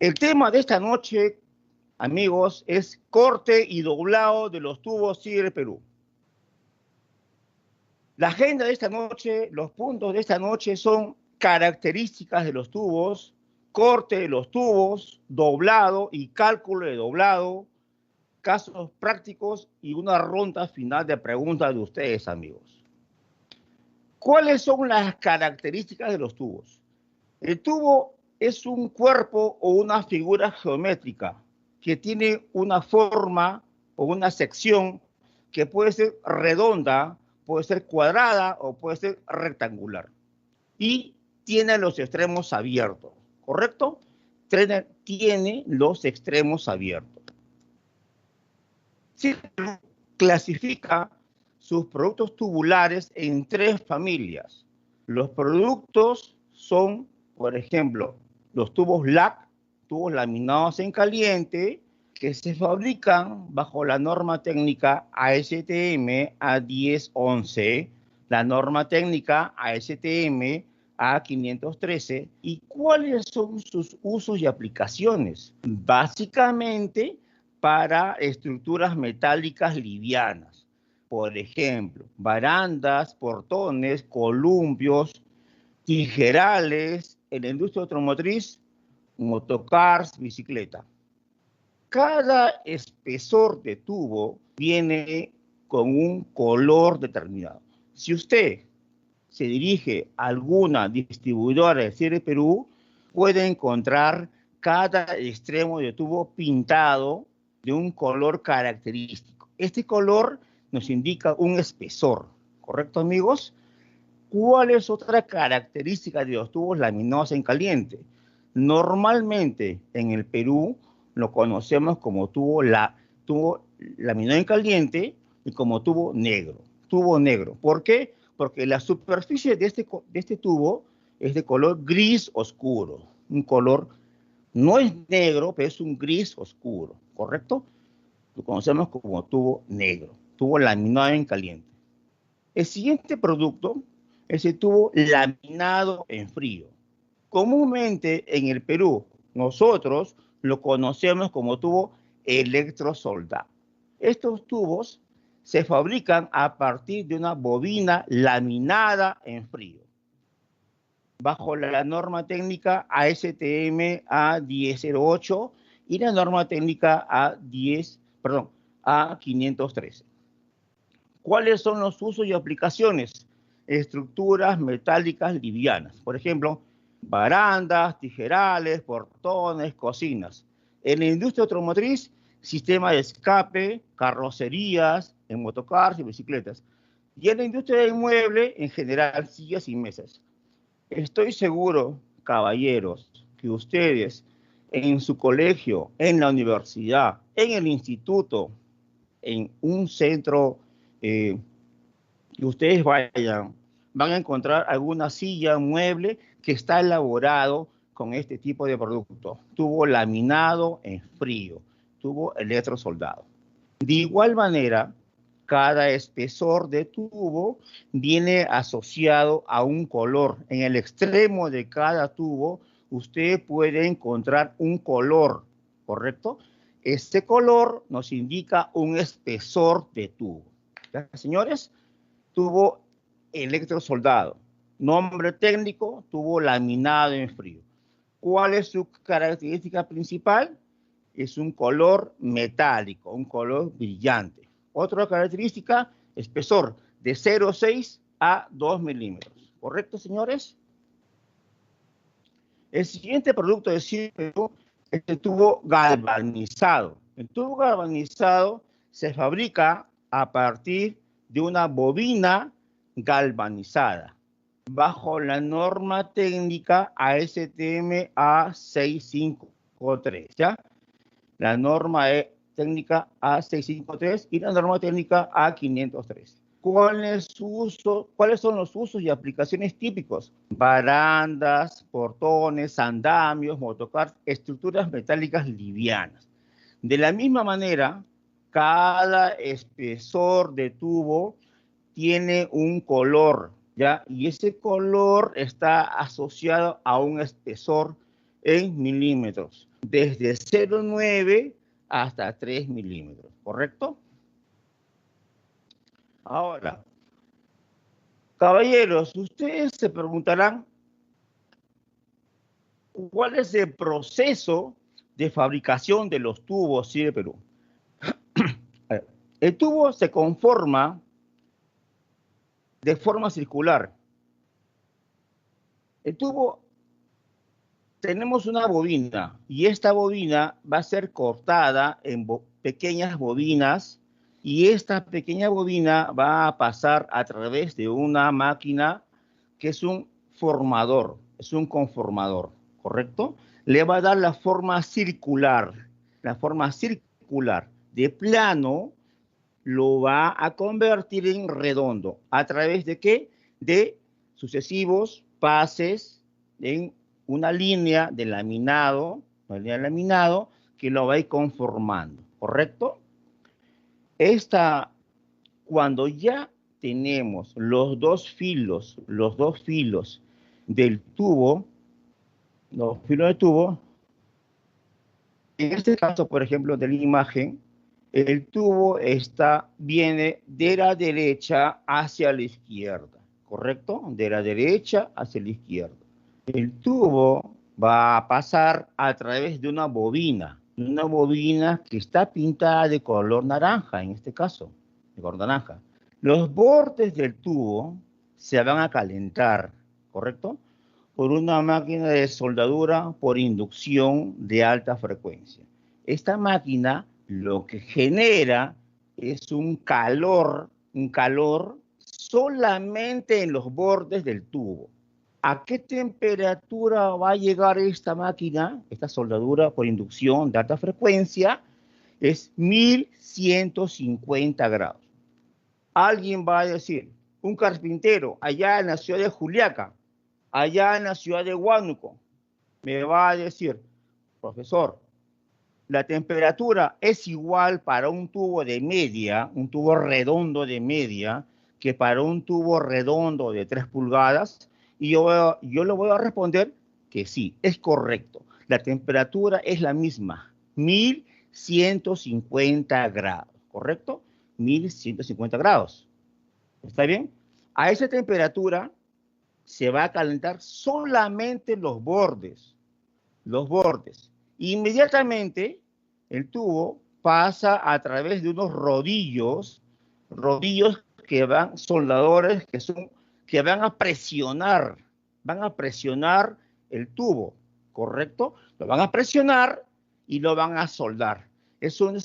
El tema de esta noche, amigos, es corte y doblado de los tubos Tigre Perú. La agenda de esta noche, los puntos de esta noche son características de los tubos, corte de los tubos, doblado y cálculo de doblado, casos prácticos y una ronda final de preguntas de ustedes, amigos. ¿Cuáles son las características de los tubos? El tubo es un cuerpo o una figura geométrica que tiene una forma o una sección que puede ser redonda, puede ser cuadrada o puede ser rectangular. Y tiene los extremos abiertos, ¿correcto? Tiene los extremos abiertos. Sí, clasifica sus productos tubulares en tres familias. Los productos son, por ejemplo, los tubos LAC, tubos laminados en caliente, que se fabrican bajo la norma técnica ASTM A1011, la norma técnica ASTM A513. ¿Y cuáles son sus usos y aplicaciones? Básicamente, para estructuras metálicas livianas. Por ejemplo, barandas, portones, columpios, tijerales, en la industria automotriz, motocars, bicicleta. Cada espesor de tubo viene con un color determinado. Si usted se dirige a alguna distribuidora de Cierre Perú, puede encontrar cada extremo de tubo pintado de un color característico. Este color nos indica un espesor, ¿correcto, amigos? ¿Cuál es otra característica de los tubos laminados en caliente? Normalmente en el Perú lo conocemos como tubo laminado en caliente y como tubo negro. Tubo negro. ¿Por qué? Porque la superficie de este tubo es de color gris oscuro. Un color, no es negro, pero es un gris oscuro, ¿correcto? Lo conocemos como tubo negro, tubo laminado en caliente. El siguiente producto es el tubo laminado en frío. Comúnmente en el Perú, nosotros lo conocemos como tubo electrosoldado. Estos tubos se fabrican a partir de una bobina laminada en frío, bajo la norma técnica ASTM A1008 y la norma técnica A513. ¿Cuáles son los usos y aplicaciones? Estructuras metálicas livianas. Por ejemplo, barandas, tijerales, portones, cocinas. En la industria automotriz, sistema de escape, carrocerías, en motocars y bicicletas. Y en la industria del inmueble, en general, sillas y mesas. Estoy seguro, caballeros, que ustedes en su colegio, en la universidad, en el instituto, en un centro que ustedes vayan, van a encontrar alguna silla, mueble que está elaborado con este tipo de producto. Tubo laminado en frío, tubo electrosoldado. De igual manera, cada espesor de tubo viene asociado a un color. En el extremo de cada tubo, usted puede encontrar un color, ¿correcto? Este color nos indica un espesor de tubo. ¿Ya, señores? Tubo electrosoldado. Nombre técnico, tubo laminado en frío. ¿Cuál es su característica principal? Es un color metálico, un color brillante. Otra característica, espesor de 0,6 a 2 milímetros. ¿Correcto, señores? El siguiente producto de Cierre es el tubo galvanizado. El tubo galvanizado se fabrica a partir de una bobina galvanizada bajo la norma técnica ASTM A653, ¿ya? La norma técnica A653 y la norma técnica A503. ¿Cuáles son los usos y aplicaciones típicos? Barandas, portones, andamios, motocars, estructuras metálicas livianas. De la misma manera, cada espesor de tubo tiene un color, ¿ya? Y ese color está asociado a un espesor en milímetros, desde 0,9 hasta 3 milímetros, ¿correcto? Ahora, caballeros, ustedes se preguntarán, ¿cuál es el proceso de fabricación de los tubos CIE de Perú? El tubo se conforma de forma circular. El tubo, tenemos una bobina y esta bobina va a ser cortada en pequeñas bobinas y esta pequeña bobina va a pasar a través de una máquina que es un formador, es un conformador, ¿correcto? Le va a dar la forma circular de plano, lo va a convertir en redondo. ¿A través de qué? De sucesivos pases en una línea de laminado, que lo va a ir conformando, ¿correcto? Cuando ya tenemos los dos filos del tubo, los filos del tubo, en este caso, por ejemplo, de la imagen, el tubo viene de la derecha hacia la izquierda, ¿correcto? De la derecha hacia la izquierda. El tubo va a pasar a través de una bobina que está pintada de color naranja, en este caso, de color naranja. Los bordes del tubo se van a calentar, ¿correcto? Por una máquina de soldadura por inducción de alta frecuencia. Esta máquina lo que genera es un calor solamente en los bordes del tubo. ¿A qué temperatura va a llegar esta máquina, esta soldadura por inducción de alta frecuencia? Es 1150 grados. Alguien va a decir, un carpintero allá en la ciudad de Juliaca, allá en la ciudad de Huánuco, me va a decir, profesor, la temperatura es igual para un tubo de media, un tubo redondo de media, que para un tubo redondo de 3 pulgadas. Y yo le voy a responder que sí, es correcto. La temperatura es la misma, 1150 grados, ¿correcto? 1150 grados. ¿Está bien? A esa temperatura se va a calentar solamente los bordes. Inmediatamente el tubo pasa a través de unos rodillos que van, soldadores que van a presionar el tubo, ¿correcto? Lo van a presionar y lo van a soldar. Es una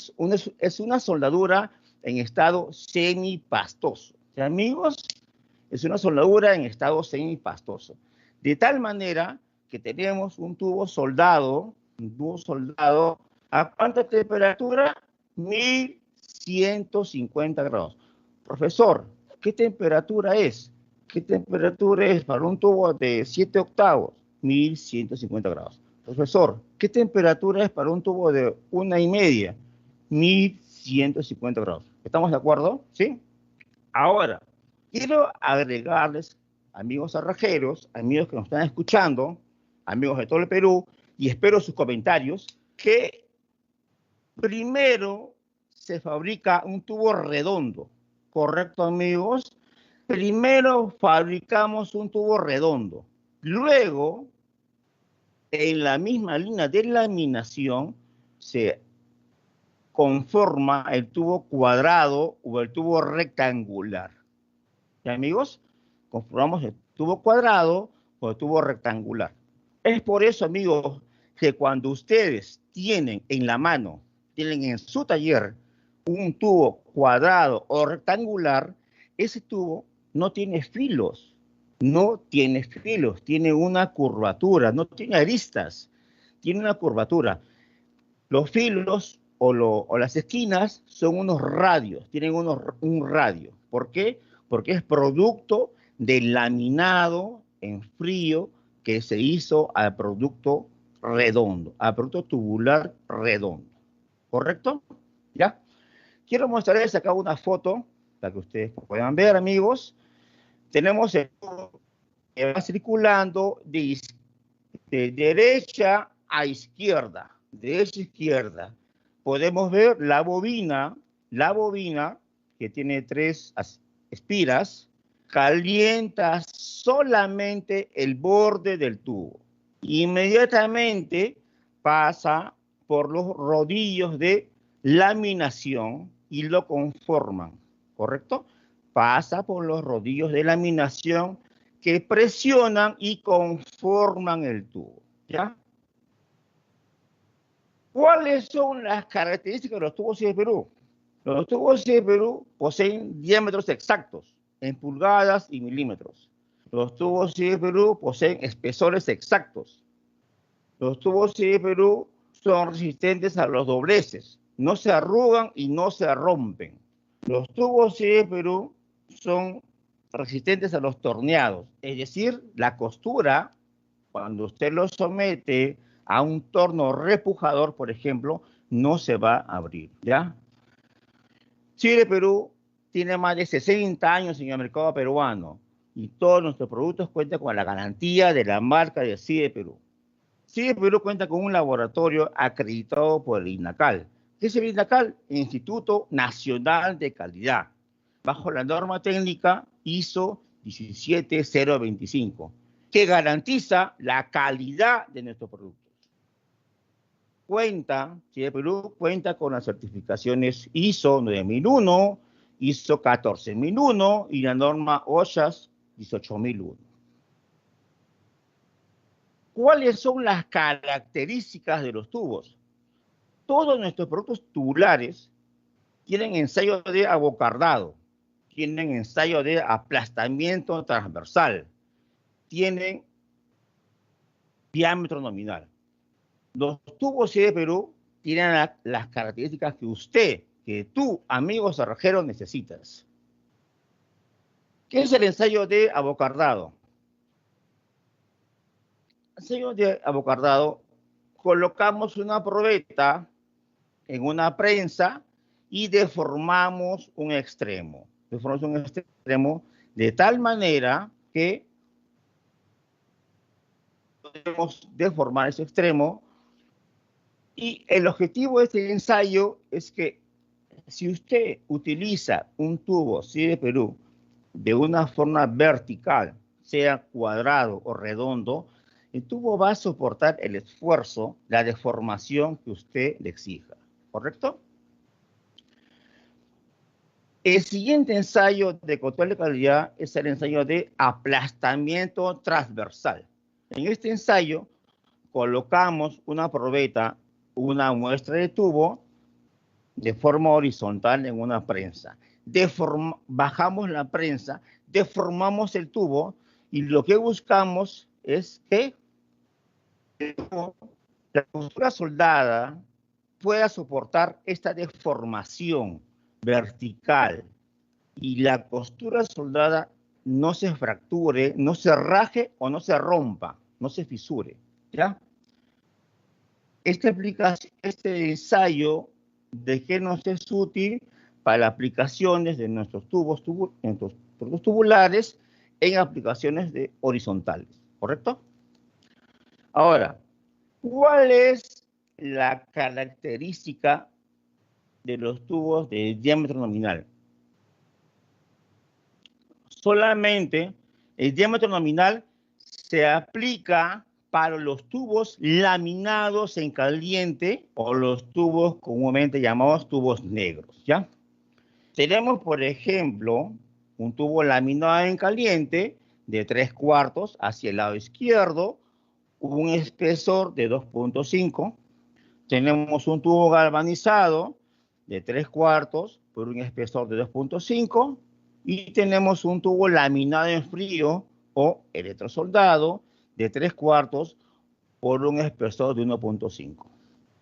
soldadura en estado semipastoso. ¿Sí, amigos? Es una soldadura en estado semipastoso. De tal manera que tenemos un tubo soldado, ¿a cuánta temperatura? 1150 grados. Profesor, ¿qué temperatura es? ¿Qué temperatura es para un tubo de 7 octavos? 1150 grados. Profesor, ¿qué temperatura es para un tubo de 1,5? 1150 grados. ¿Estamos de acuerdo? ¿Sí? Ahora, quiero agregarles, amigos cerrajeros, amigos que nos están escuchando, amigos de todo el Perú, y espero sus comentarios, que primero se fabrica un tubo redondo, ¿correcto, amigos? Primero fabricamos un tubo redondo. Luego, en la misma línea de laminación, se conforma el tubo cuadrado o el tubo rectangular. ¿Sí, amigos? Conformamos el tubo cuadrado o el tubo rectangular. Es por eso, amigos, que cuando ustedes tienen en la mano, tienen en su taller un tubo cuadrado o rectangular, ese tubo no tiene filos, tiene una curvatura, no tiene aristas, tiene una curvatura. Los filos o las esquinas son unos radios, tienen un radio. ¿Por qué? Porque es producto del laminado en frío que se hizo al producto redondo, al producto tubular redondo. ¿Correcto? ¿Ya? Quiero mostrarles acá una foto para que ustedes puedan ver, amigos. Tenemos el tubo que va circulando de derecha a izquierda, derecha a izquierda, podemos ver la bobina, que tiene 3 espiras, calienta solamente el borde del tubo. Inmediatamente pasa por los rodillos de laminación y lo conforman, ¿correcto? Pasa por los rodillos de laminación que presionan y conforman el tubo, ¿ya? ¿Cuáles son las características de los tubos CIE Perú? Los tubos CIE Perú poseen diámetros exactos en pulgadas y milímetros. Los tubos CIE Perú poseen espesores exactos. Los tubos CIE Perú son resistentes a los dobleces, no se arrugan y no se rompen. Los tubos CIE Perú son resistentes a los torneados, es decir, la costura, cuando usted lo somete a un torno repujador, por ejemplo, no se va a abrir, ¿ya? CIE Perú tiene más de 60 años en el mercado peruano y todos nuestros productos cuentan con la garantía de la marca de CIE Perú. CIE Perú cuenta con un laboratorio acreditado por el INACAL. ¿Qué es el INACAL? Instituto Nacional de Calidad, bajo la norma técnica ISO 17025, que garantiza la calidad de nuestros productos. CIE Perú cuenta con las certificaciones ISO 9001, ISO 14001 y la norma OSHAS 18001. ¿Cuáles son las características de los tubos? Todos nuestros productos tubulares tienen ensayo de abocardado, tienen ensayo de aplastamiento transversal, tienen diámetro nominal. Los tubos CIE Perú tienen las características que tú, amigo cerrajero, necesitas. ¿Qué es el ensayo de abocardado? El ensayo de abocardado, colocamos una probeta en una prensa y deformamos un extremo. Deformamos un extremo de tal manera que podemos deformar ese extremo. Y el objetivo de este ensayo es que si usted utiliza un tubo CIE Perú de una forma vertical, sea cuadrado o redondo, el tubo va a soportar el esfuerzo, la deformación que usted le exija, ¿correcto? El siguiente ensayo de control de calidad es el ensayo de aplastamiento transversal. En este ensayo colocamos una probeta, una muestra de tubo de forma horizontal en una prensa. Bajamos la prensa, deformamos el tubo y lo que buscamos es que la costura soldada pueda soportar esta deformación vertical y la costura soldada no se fracture, no se raje o no se rompa, no se fisure, ¿ya? Este ensayo de qué nos es útil para aplicaciones de nuestros nuestros productos tubulares en aplicaciones horizontales, ¿correcto? Ahora, ¿cuál es la característica de los tubos de diámetro nominal? Solamente el diámetro nominal se aplica para los tubos laminados en caliente o los tubos comúnmente llamados tubos negros, ¿ya? Tenemos, por ejemplo, un tubo laminado en caliente de 3/4 hacia el lado izquierdo, un espesor de 2.5. Tenemos un tubo galvanizado de 3/4 por un espesor de 2.5. Y tenemos un tubo laminado en frío o electrosoldado de 3/4 por un espesor de 1.5.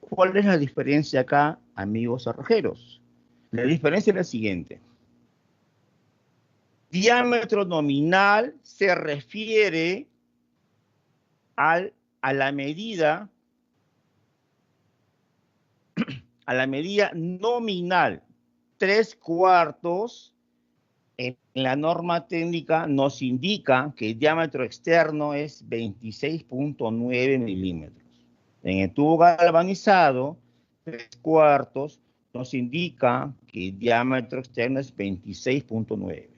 ¿Cuál es la diferencia acá, amigos cerrajeros? La diferencia es la siguiente. Diámetro nominal se refiere a la medida nominal. 3/4 en la norma técnica nos indica que el diámetro externo es 26.9 milímetros. En el tubo galvanizado, 3/4 nos indica que el diámetro externo es 26.9.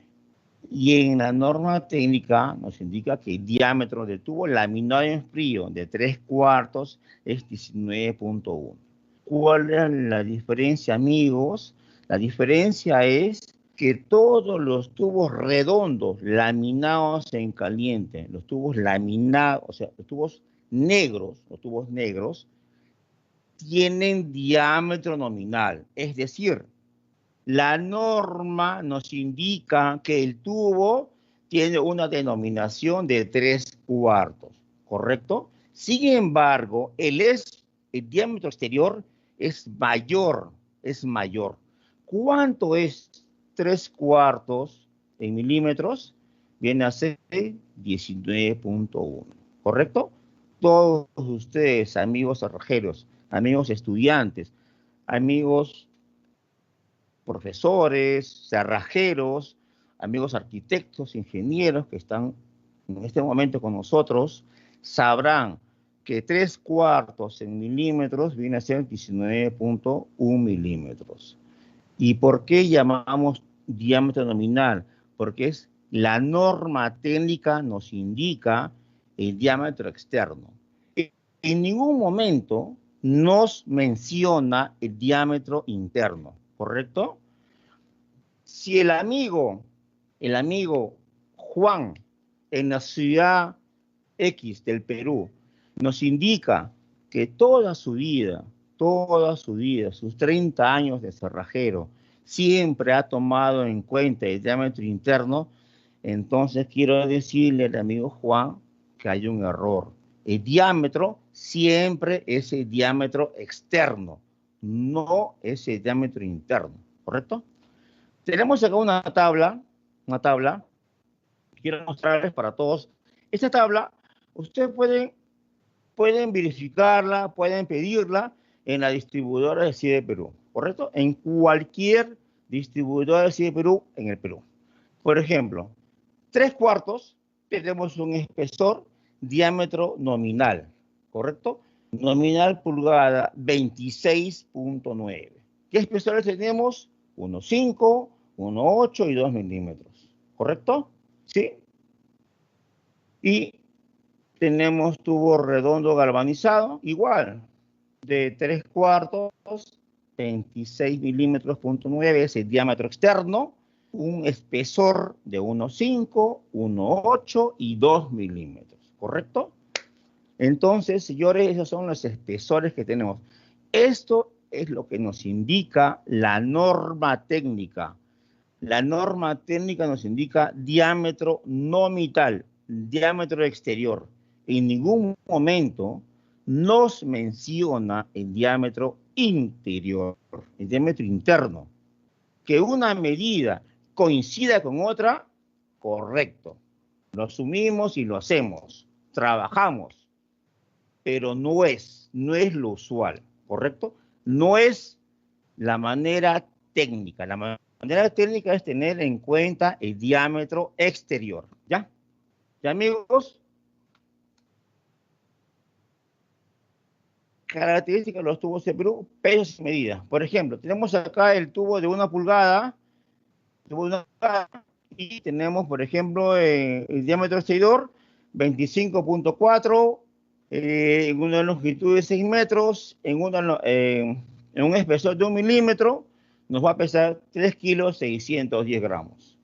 Y en la norma técnica nos indica que el diámetro del tubo laminado en frío de 3/4 es 19.1. ¿Cuál es la diferencia, amigos? La diferencia es que todos los tubos redondos laminados en caliente, los tubos laminados, o sea, los tubos negros, tienen diámetro nominal. Es decir, la norma nos indica que el tubo tiene una denominación de 3/4, ¿correcto? Sin embargo, el diámetro exterior es mayor, ¿Cuánto es 3/4 en milímetros? Viene a ser 19.1, ¿correcto? Todos ustedes, amigos cerrajeros, amigos estudiantes, amigos profesores, cerrajeros, amigos arquitectos, ingenieros que están en este momento con nosotros, sabrán que 3/4 en milímetros viene a ser 19.1 milímetros. ¿Y por qué llamamos diámetro nominal? Porque es la norma técnica nos indica el diámetro externo. En ningún momento nos menciona el diámetro interno, ¿correcto? Si el amigo Juan, en la ciudad X del Perú, nos indica que toda su vida, sus 30 años de cerrajero, siempre ha tomado en cuenta el diámetro interno, entonces quiero decirle al amigo Juan que hay un error. El diámetro siempre es el diámetro externo, no es el diámetro interno, ¿correcto? Tenemos acá una tabla, quiero mostrarles para todos. Esta tabla, ustedes pueden verificarla, pueden pedirla en la distribuidora de CIE de Perú, ¿correcto? En cualquier distribuidora de CIE de Perú en el Perú. Por ejemplo, 3/4 tenemos un espesor, diámetro nominal, ¿correcto? Nominal pulgada 26.9. ¿Qué espesores tenemos? 1,5, 1,8 y 2 milímetros, ¿correcto? ¿Sí? Y tenemos tubo redondo galvanizado, igual, de 3/4, 26 milímetros, .9 es el diámetro externo, un espesor de 1,5, 1,8 y 2 milímetros, ¿correcto? Entonces, señores, esos son los espesores que tenemos. Esto es lo que nos indica la norma técnica. La norma técnica nos indica diámetro nominal, diámetro exterior. En ningún momento nos menciona el diámetro interior, el diámetro interno. Que una medida coincida con otra, correcto. Lo asumimos y lo hacemos, trabajamos, pero no es lo usual, ¿correcto? No es la manera técnica. La manera técnica es tener en cuenta el diámetro exterior, ¿ya? ¿Ya, amigos? Características de los tubos de Perú, pesos y medidas. Por ejemplo, tenemos acá el tubo de 1 pulgada, y tenemos, por ejemplo, el diámetro exterior, 25.4, en una longitud de 6 metros, en un espesor de 1 milímetro, nos va a pesar 3 kilos 610 gramos.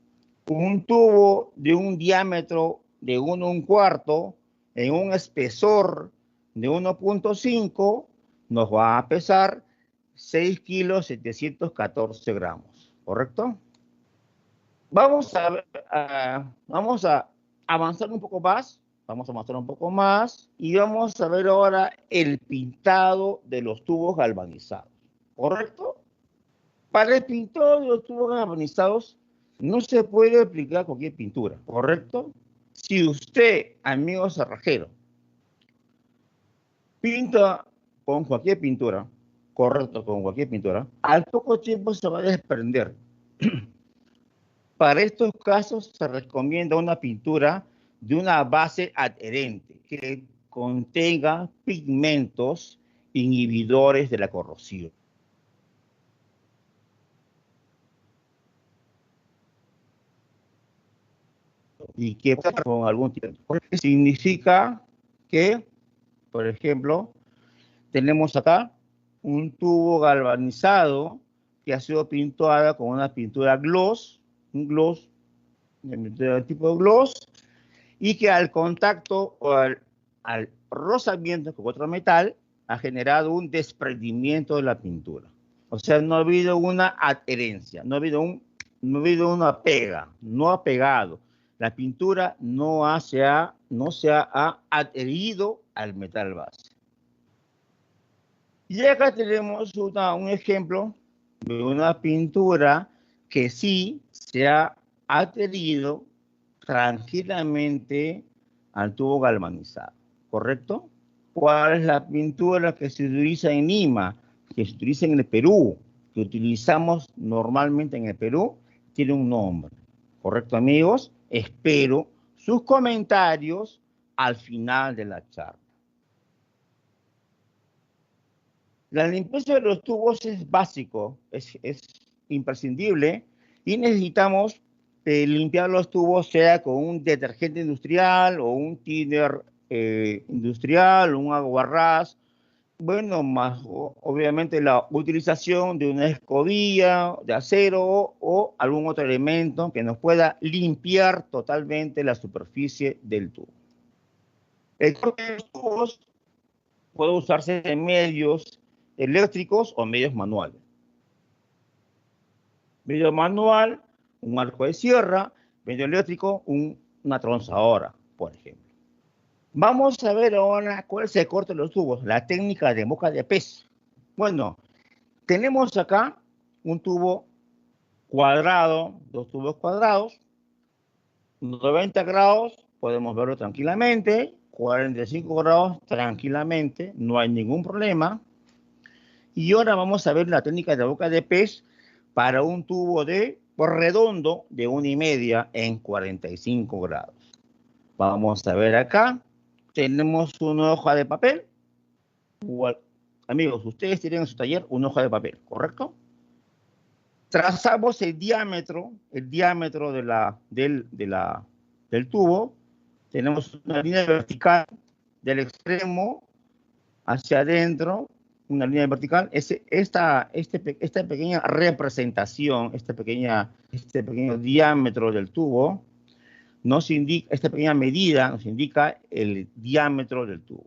Un tubo de un diámetro de 1,25, en un espesor de 1,5, nos va a pesar 6 kilos 714 gramos, ¿correcto? Vamos a avanzar un poco más, y vamos a ver ahora el pintado de los tubos galvanizados, ¿correcto? Para el pintado de los tubos galvanizados no se puede aplicar cualquier pintura, ¿correcto? Si usted, amigo cerrajero, pinta con cualquier pintura, correcto, con cualquier pintura, al poco tiempo se va a desprender. Para estos casos se recomienda una pintura de una base adherente, que contenga pigmentos inhibidores de la corrosión. Y que con algún tiempo. Significa que, por ejemplo, tenemos acá un tubo galvanizado que ha sido pintado con una pintura gloss, un gloss, de tipo de gloss, y que al contacto o al rozamiento con otro metal ha generado un desprendimiento de la pintura. O sea, no ha habido una adherencia, no ha habido una pega, no ha pegado. La pintura no se ha adherido al metal base. Y acá tenemos un ejemplo de una pintura que sí se ha adherido tranquilamente al tubo galvanizado, ¿correcto? ¿Cuál es la pintura que se utiliza en Lima, que se utiliza en el Perú, que utilizamos normalmente en el Perú? Tiene un nombre, ¿correcto, amigos? Espero sus comentarios al final de la charla. La limpieza de los tubos es básico, es imprescindible y necesitamos limpiar los tubos sea con un detergente industrial o un thinner industrial, un aguarrás, bueno, más obviamente la utilización de una escobilla de acero o algún otro elemento que nos pueda limpiar totalmente la superficie del tubo. El corte de los tubos puede usarse en medios eléctricos o medios manuales. Medio manual, un arco de sierra, medio eléctrico, una tronzadora, por ejemplo. Vamos a ver ahora cuál es el corte de los tubos, la técnica de boca de pez. Bueno, tenemos acá un tubo cuadrado, dos tubos cuadrados, 90 grados, podemos verlo tranquilamente, 45 grados tranquilamente, no hay ningún problema. Y ahora vamos a ver la técnica de boca de pez para un tubo redondo de 1,5 en 45 grados. Vamos a ver acá. Tenemos una hoja de papel. Igual, amigos, ustedes tienen en su taller una hoja de papel, ¿correcto? Trazamos el diámetro del tubo. Tenemos una línea vertical del extremo hacia adentro, una línea vertical. Esta pequeña representación, este pequeño diámetro del tubo, esta pequeña medida nos indica el diámetro del tubo.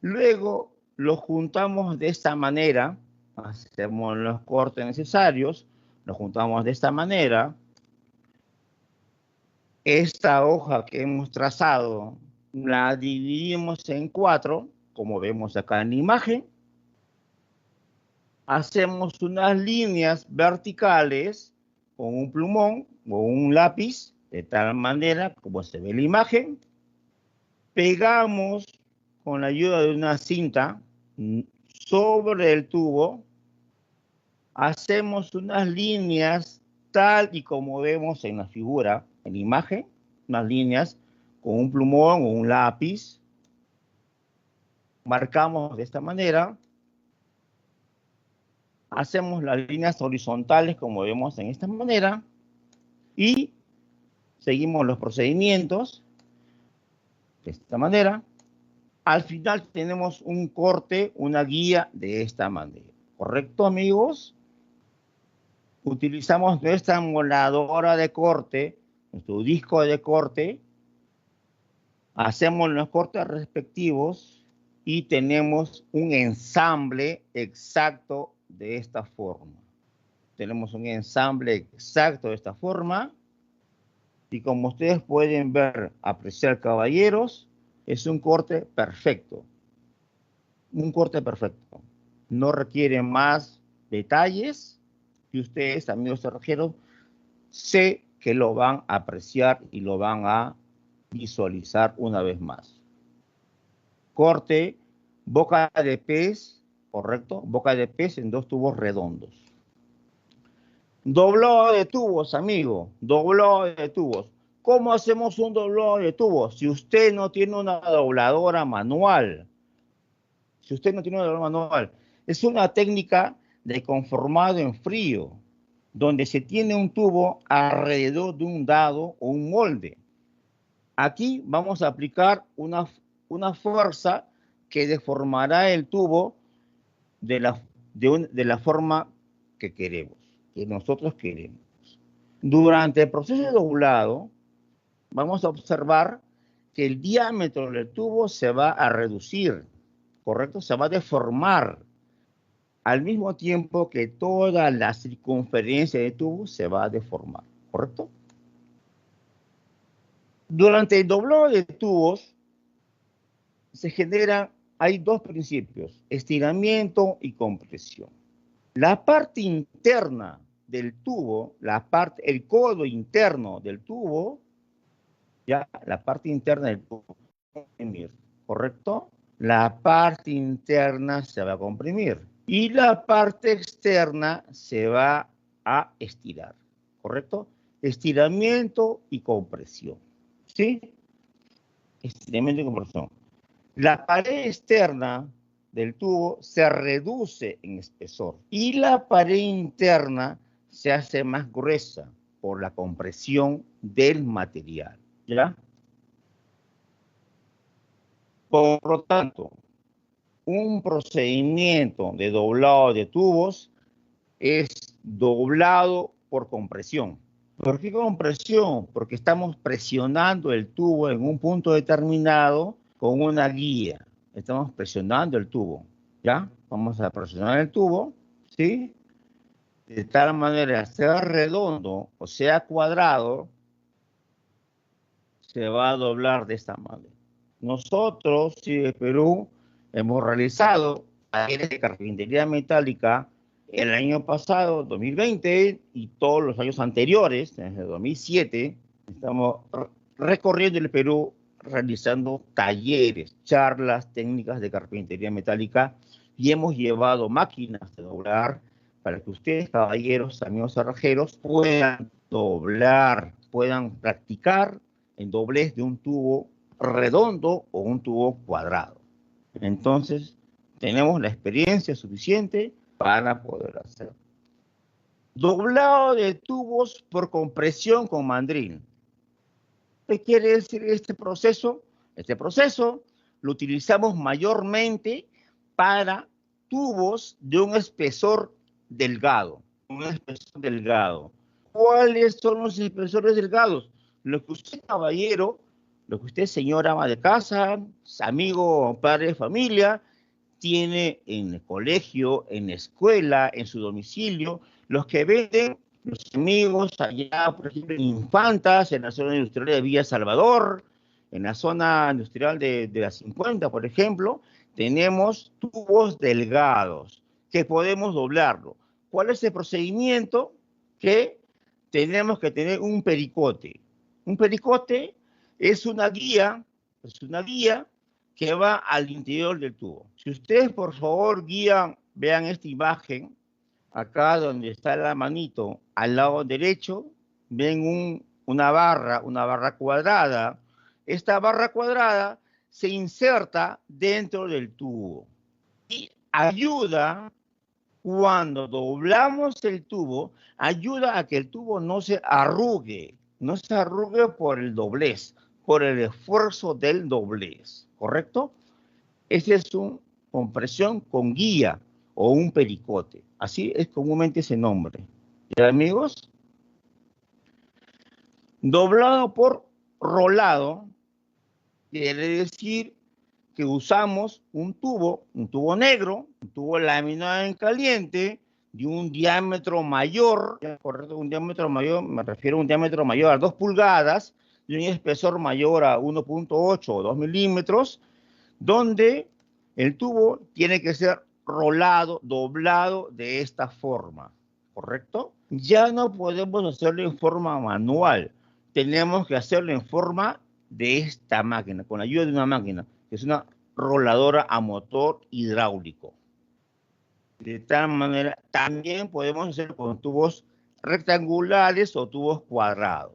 Luego lo juntamos de esta manera, hacemos los cortes necesarios, lo juntamos de esta manera. Esta hoja que hemos trazado la dividimos en 4, como vemos acá en la imagen. Hacemos unas líneas verticales con un plumón o un lápiz, de tal manera como se ve en la imagen. Pegamos con la ayuda de una cinta sobre el tubo. Hacemos unas líneas tal y como vemos en la figura, en la imagen, unas líneas con un plumón o un lápiz. Marcamos de esta manera. Hacemos las líneas horizontales como vemos en esta manera y seguimos los procedimientos de esta manera. Al final tenemos un corte, una guía de esta manera. ¿Correcto, amigos? Utilizamos nuestra moladora de corte, nuestro disco de corte. Hacemos los cortes respectivos y tenemos un ensamble exacto de esta forma. Tenemos un ensamble exacto de esta forma. Y como ustedes pueden ver, apreciar, caballeros, es un corte perfecto. Un corte perfecto. No requiere más detalles. Y ustedes, amigos cerrajeros, sé que lo van a apreciar y lo van a visualizar una vez más. Corte, boca de pez, correcto, boca de pez en 2 tubos redondos. Doblado de tubos, amigo, doblado de tubos. ¿Cómo hacemos un doblado de tubo? Si usted no tiene una dobladora manual, es una técnica de conformado en frío, donde se tiene un tubo alrededor de un dado o un molde. Aquí vamos a aplicar una fuerza que deformará el tubo de la forma que queremos, que nosotros queremos. Durante el proceso de doblado, vamos a observar que el diámetro del tubo se va a reducir, ¿correcto? Se va a deformar, al mismo tiempo que toda la circunferencia del tubo se va a deformar, ¿correcto? Durante el doblado de tubos, hay dos principios, estiramiento y compresión. La parte interna del tubo, el codo interno del tubo, ya la parte interna del tubo se va a comprimir, ¿correcto? La parte interna se va a comprimir y la parte externa se va a estirar, ¿correcto? Estiramiento y compresión, ¿sí? Estiramiento y compresión. La pared externa del tubo se reduce en espesor y la pared interna se hace más gruesa por la compresión del material, ¿ya? Por lo tanto, un procedimiento de doblado de tubos es doblado por compresión. ¿Por qué compresión? Porque estamos presionando el tubo en un punto determinado con una guía. Estamos presionando el tubo, ¿ya? Vamos a presionar el tubo, ¿sí? De tal manera, sea redondo o sea cuadrado, se va a doblar de esta manera. Nosotros, sí, de Perú, hemos realizado talleres de carpintería metálica el año pasado, 2020, y todos los años anteriores, desde 2007, estamos recorriendo el Perú realizando talleres, charlas técnicas de carpintería metálica y hemos llevado máquinas de doblar para que ustedes, caballeros, amigos cerrajeros, puedan doblar, puedan practicar en doblez de un tubo redondo o un tubo cuadrado. Entonces, tenemos la experiencia suficiente para poder hacer. Doblado de tubos por compresión con mandril. ¿Qué quiere decir este proceso? Este proceso lo utilizamos mayormente para tubos de un espesor delgado. ¿Cuáles son los espesores delgados? Lo que usted, caballero, lo que usted, señora ama de casa, amigo, padre de familia, tiene en el colegio, en la escuela, en su domicilio, los que venden los amigos allá, por ejemplo, en Infantas, en la zona industrial de Villa Salvador, en la zona industrial de la 50, por ejemplo, tenemos tubos delgados que podemos doblarlo. ¿Cuál es el procedimiento? Que tenemos que tener un pericote. Un pericote es una guía que va al interior del tubo. Si ustedes, por favor, vean esta imagen, acá donde está la manito, al lado derecho, ven una barra cuadrada. Esta barra cuadrada se inserta dentro del tubo y ayuda, cuando doblamos el tubo, ayuda a que el tubo no se arrugue por el doblez, por el esfuerzo del doblez, ¿correcto? Ese es una compresión con guía o un pericote. Así es comúnmente ese nombre. ¿Ya, amigos? Doblado por rolado quiere decir que usamos un tubo negro, un tubo lámina en caliente, de un diámetro mayor, correcto, un diámetro mayor, me refiero a un diámetro mayor a 2 pulgadas, y un espesor mayor a 1.8 o 2 milímetros, donde el tubo tiene que ser rolado, doblado de esta forma, ¿correcto? Ya no podemos hacerlo en forma manual, tenemos que hacerlo en forma de esta máquina, con la ayuda de una máquina, que es una roladora a motor hidráulico. De tal manera, también podemos hacerlo con tubos rectangulares o tubos cuadrados.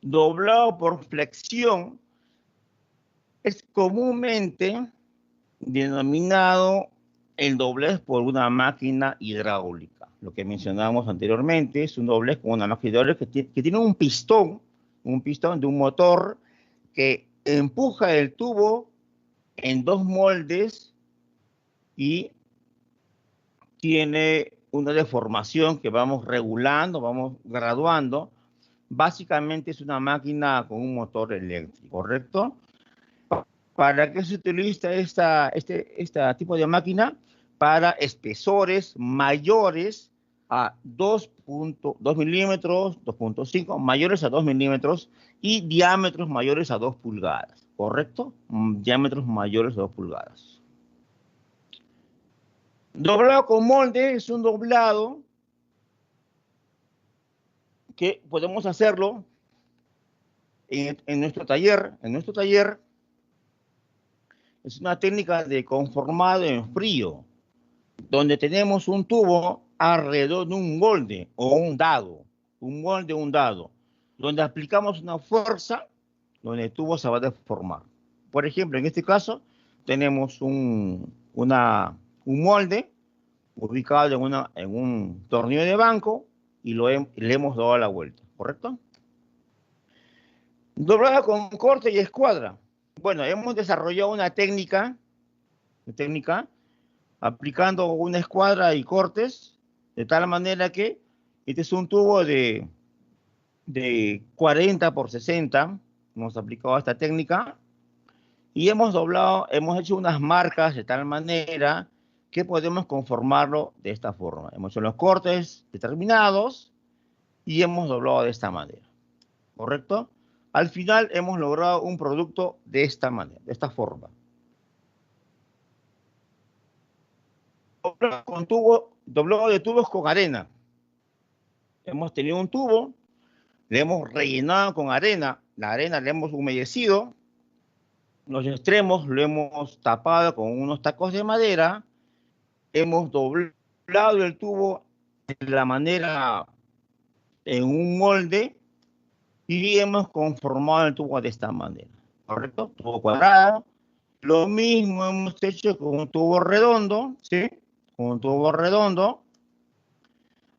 doblado por flexión es comúnmente denominado el doblez por una máquina hidráulica. Lo que mencionábamos anteriormente es un doblez con una máquina hidráulica que tiene un pistón de un motor que empuja el tubo en dos moldes y tiene una deformación que vamos regulando, vamos graduando. Básicamente es una máquina con un motor eléctrico, ¿correcto? ¿Para qué se utiliza este tipo de máquina? Para espesores mayores a 2.2 milímetros, 2.5, mayores a 2 milímetros y diámetros mayores a 2 pulgadas, ¿correcto? Diámetros mayores a 2 pulgadas. Doblado con molde es un doblado que podemos hacerlo en nuestro taller. En nuestro taller es una técnica de conformado en frío, donde tenemos un tubo alrededor de un molde o un dado, un molde o un dado, donde aplicamos una fuerza donde el tubo se va a deformar. Por ejemplo, en este caso tenemos un molde ubicado en un tornillo de banco y le hemos dado la vuelta, ¿correcto? Doblada con corte y escuadra. Bueno, hemos desarrollado una técnica aplicando una escuadra y cortes, de tal manera que este es un tubo de 40 por 60, hemos aplicado esta técnica, y hemos hecho unas marcas de tal manera que podemos conformarlo de esta forma. Hemos hecho los cortes determinados y hemos doblado de esta manera, ¿correcto? Al final hemos logrado un producto de esta manera, de esta forma. Doblado de tubos con arena. Hemos tenido un tubo, le hemos rellenado con arena, la arena le hemos humedecido, los extremos lo hemos tapado con unos tacos de madera, hemos doblado el tubo de la manera en un molde y hemos conformado el tubo de esta manera, ¿correcto? Tubo cuadrado. Lo mismo hemos hecho con un tubo redondo, ¿sí? Con un tubo redondo.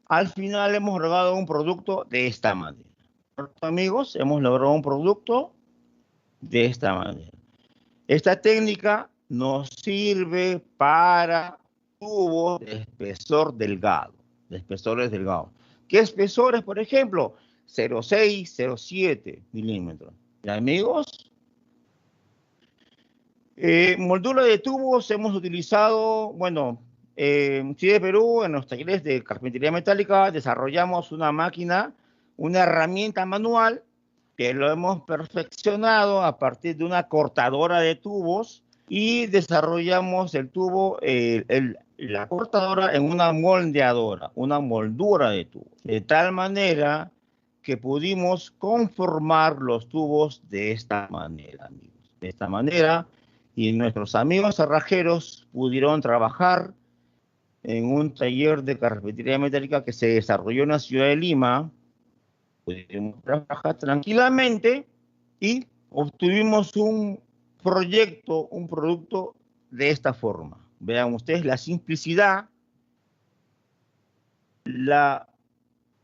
Al final hemos logrado un producto de esta manera. ¿Correcto, amigos? Hemos logrado un producto de esta manera. Esta técnica nos sirve para tubos de espesor delgado, de espesores delgados. ¿Qué espesores, por ejemplo? 0,6, 0,7 milímetros. ¿Y amigos? Moldura de tubos hemos utilizado, bueno, en Chile, Perú, en los talleres de carpintería metálica, desarrollamos una máquina, una herramienta manual que lo hemos perfeccionado a partir de una cortadora de tubos y desarrollamos el tubo, la cortadora en una moldeadora, una moldura de tubos, de tal manera que pudimos conformar los tubos de esta manera, amigos. De esta manera, y nuestros amigos cerrajeros pudieron trabajar en un taller de carpintería metálica que se desarrolló en la ciudad de Lima. Pudimos trabajar tranquilamente y obtuvimos un proyecto, un producto de esta forma. Vean ustedes la simplicidad,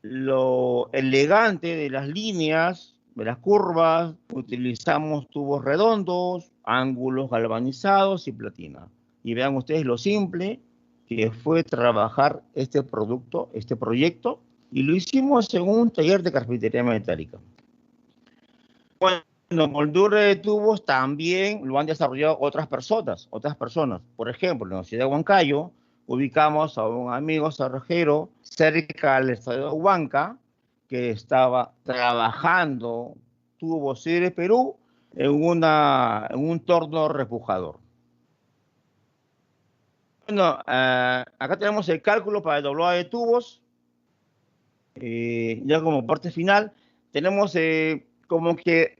lo elegante de las líneas, de las curvas. Utilizamos tubos redondos, ángulos galvanizados y platina. Y vean ustedes lo simple que fue trabajar este producto, este proyecto, y lo hicimos en un taller de carpintería metálica. Bueno, moldura de tubos también lo han desarrollado otras personas. Por ejemplo, en la ciudad de Huancayo ubicamos a un amigo cerrajero cerca del estadio de Huanca que estaba trabajando tubos de Perú en un torno repujador. Bueno, acá tenemos el cálculo para el doblado de tubos. Ya como parte final, tenemos como que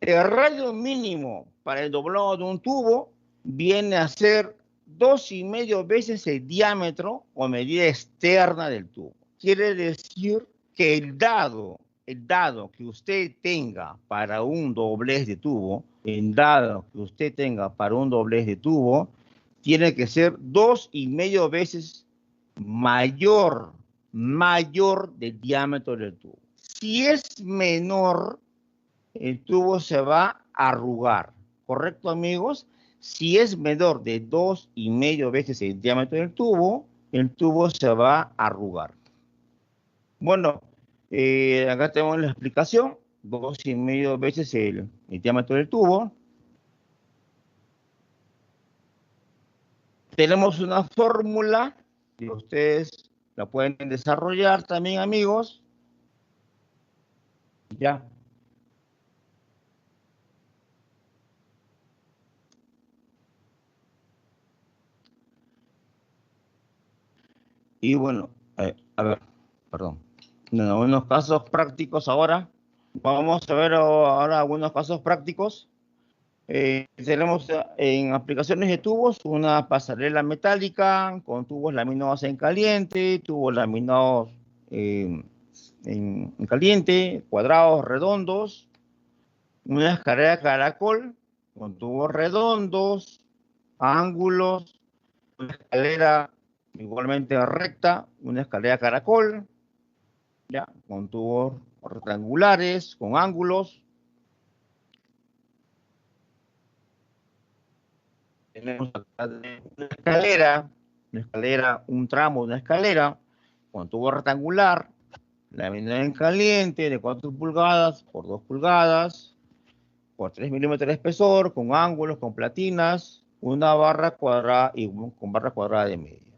el radio mínimo para el doblado de un tubo viene a ser 2,5 veces el diámetro o medida externa del tubo. Quiere decir que el dado dado que usted tenga para un doblez de tubo, dado que usted tenga para un doblez de tubo, tiene que ser 2,5 veces mayor del diámetro del tubo. Si es menor, el tubo se va a arrugar, ¿correcto, amigos? Si es menor de 2,5 veces el diámetro del tubo, el tubo se va a arrugar. Bueno, acá tenemos la explicación, 2,5 veces el diámetro del tubo. Tenemos una fórmula que ustedes la pueden desarrollar también, amigos. Ya. Y bueno, a ver, perdón. En algunos casos prácticos ahora, vamos a ver ahora algunos casos prácticos. Tenemos en aplicaciones de tubos una pasarela metálica con tubos laminados en caliente, tubos laminados en caliente, cuadrados, redondos, una escalera caracol con tubos redondos, ángulos, una escalera igualmente recta, una escalera caracol, ya, con tubos rectangulares, con ángulos. Tenemos acá una escalera, un tramo de una escalera con tubo rectangular, laminado en caliente de 4 pulgadas por 2 pulgadas, por 3 milímetros de espesor, con ángulos, con platinas, una barra cuadrada y con barra cuadrada de medio.